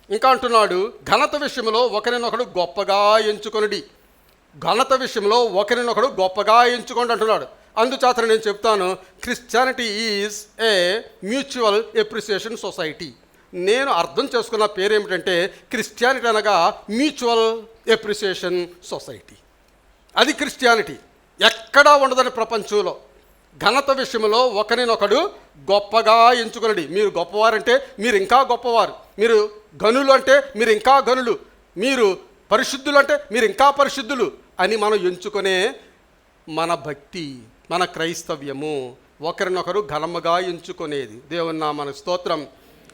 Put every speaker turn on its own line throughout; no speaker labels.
ఇంకా అంటున్నాడు, ఘనత విషయంలో ఒకరినొకడు గొప్పగా ఎంచుకొనుడి. ఘనత విషయంలో ఒకరినొకడు గొప్పగా ఎంచుకోండి అంటున్నాడు. అందుచేత నేను చెప్తాను, Christianity is a mutual appreciation society. నేను అర్థం చేసుకున్న పేరు ఏమిటంటే, క్రిస్టియానిటీ అనగా మ్యూచువల్ ఎప్రిసియేషన్ సొసైటీ. అది క్రిస్టియానిటీ. ఎక్కడా ఉండదని ప్రపంచంలో. ఘనత విషయంలో ఒకరినొకడు గొప్పగా ఎంచుకునండి. మీరు గొప్పవారంటే మీరు ఇంకా గొప్పవారు, మీరు గనులు అంటే మీరు ఇంకా గనులు, మీరు పరిశుద్ధులు అంటే మీరు ఇంకా పరిశుద్ధులు అని మనం ఎంచుకునే మన భక్తి, మన క్రైస్తవ్యము. ఒకరినొకరు ఘనముగా ఎంచుకునేది. దేవుని నామానికి స్తోత్రం,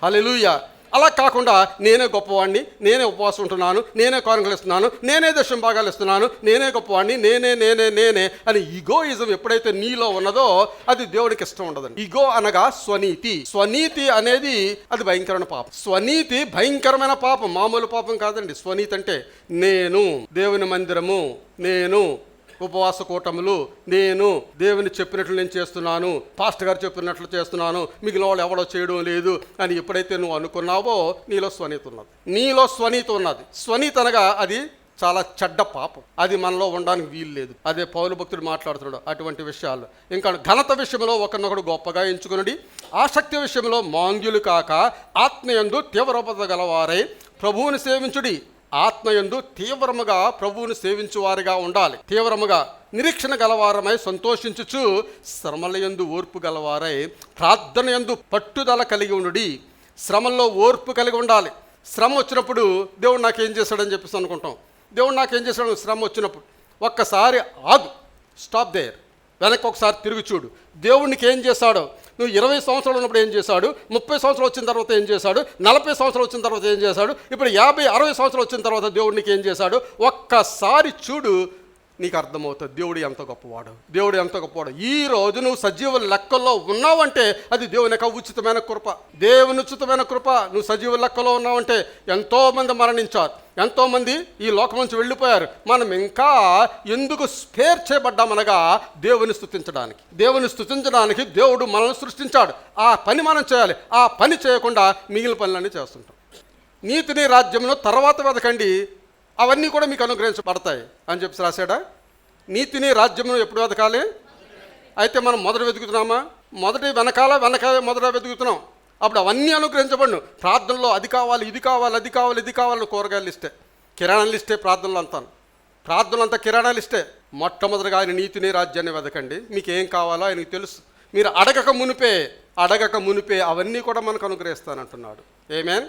హల్లెలూయా. అలా కాకుండా నేనే గొప్పవాడిని, నేనే ఉపవాసం ఉంటున్నాను, నేనే కానుకలు ఇస్తున్నాను, నేనే దశమ భాగాలు ఇస్తున్నాను, నేనే గొప్పవాడిని, నేనే నేనే నేనే అని ఈగోయిజం ఎప్పుడైతే నీలో ఉన్నదో అది దేవుడికి ఇష్టం ఉండదండి. ఈగో అనగా స్వనీతి. స్వనీతి అనేది అది భయంకరమైన పాపం. స్వనీతి భయంకరమైన పాపం, మామూలు పాపం కాదండి. స్వనీతి అంటే నేను దేవుని మందిరము, నేను ఉపవాస కూటములు, నేను దేవుని చెప్పినట్లు నేను చేస్తున్నాను, పాస్టర్ గారు చెప్పినట్లు చేస్తున్నాను, మిగిలిన వాళ్ళు ఎవడో చేయడం లేదు అని ఎప్పుడైతే నువ్వు అనుకున్నావో నీలో స్వనీతి ఉన్నది. నీలో స్వనీతి ఉన్నది. స్వనీతి అనగా అది చాలా చెడ్డ పాపం. అది మనలో ఉండడానికి వీలు లేదు. అదే పౌలు భక్తుడు మాట్లాడుతున్నాడు అటువంటి విషయాలు. ఇంకా ఘనత విషయంలో ఒకరినొకడు గొప్పగా ఎంచుకునుడి. ఆసక్తి విషయంలో మాంగ్యులు కాక ఆత్మయందు తీవ్రపద గలవారై ప్రభువుని సేవించుడి. ఆత్మయందు తీవ్రముగా ప్రభువును సేవించువారిగా ఉండాలి. తీవ్రముగా నిరీక్షణ గలవారమై సంతోషించుచు శ్రమలయందు ఓర్పు గలవారై ప్రార్థన యందు పట్టుదల కలిగి ఉండుడి. శ్రమల్లో ఓర్పు కలిగి ఉండాలి. శ్రమ వచ్చినప్పుడు దేవుడు నాకేం చేశాడని చెప్పేసి అనుకుంటాం. దేవుడు నాకేం చేశాడు శ్రమ వచ్చినప్పుడు ఒక్కసారి ఆగు, స్టాప్ దేర్, వెనక్కి ఒకసారి తిరిగి చూడు. దేవుడికి ఏం చేశాడో, నువ్వు 20 సంవత్సరాలు ఉన్నప్పుడు ఏం చేశాడు, 30 సంవత్సరాలు వచ్చిన తర్వాత ఏం చేశాడు, 40 సంవత్సరాలు వచ్చిన తర్వాత ఏం చేశాడు, ఇప్పుడు 50-60 సంవత్సరాలు వచ్చిన తర్వాత దేవుడికి ఏం చేశాడు, ఒక్కసారి చూడు, నీకు అర్థమవుతుంది దేవుడు ఎంత గొప్పవాడు, దేవుడు ఎంత గొప్పవాడు. ఈ రోజు నువ్వు సజీవ లెక్కల్లో ఉన్నావంటే అది దేవుని యొక్క ఉచితమైన కృప, దేవుని ఉచితమైన కృప. నువ్వు సజీవ లెక్కలో ఉన్నావంటే ఎంతోమంది మరణించారు, ఎంతోమంది ఈ లోకం నుంచి వెళ్ళిపోయారు. మనం ఇంకా ఎందుకు స్పేర్ చేయబడ్డామనగా దేవుని స్తుతించడానికి. దేవుని స్తుతించడానికి దేవుడు మనల్ని సృష్టించాడు. ఆ పని మనం చేయాలి. ఆ పని చేయకుండా మిగిలిన పనులన్నీ చేస్తుంటాం. నీతిని రాజ్యమును తర్వాత వెతకండి, అవన్నీ కూడా మీకు అనుగ్రహించబడతాయి అని చెప్పి రాశాడా. నీతిని రాజ్యమును ఎప్పుడు వెతకాలి? అయితే మనం మొదట వెతుకుతున్నామా? వెనకాల మొదట వెతుకుతున్నాం. అప్పుడు అవన్నీ అనుగ్రహించబడును. ప్రార్థనలో అది కావాలి, ఇది కావాలి, అది కావాలి, ఇది కావాలని కూరగాయలు లిస్టే, కిరాణా లిస్టే ప్రార్థనలు అంతాను. ప్రార్థనలు అంతా కిరాణా లిస్టే. మొట్టమొదటిగా ఆయన నీతిని రాజ్యాన్ని వెతకండి. మీకు ఏం కావాలో ఆయనకు తెలుసు. మీరు అడగక మునిపే అవన్నీ కూడా మనకు అనుగ్రహిస్తానంటున్నాడు. ఆమేన్.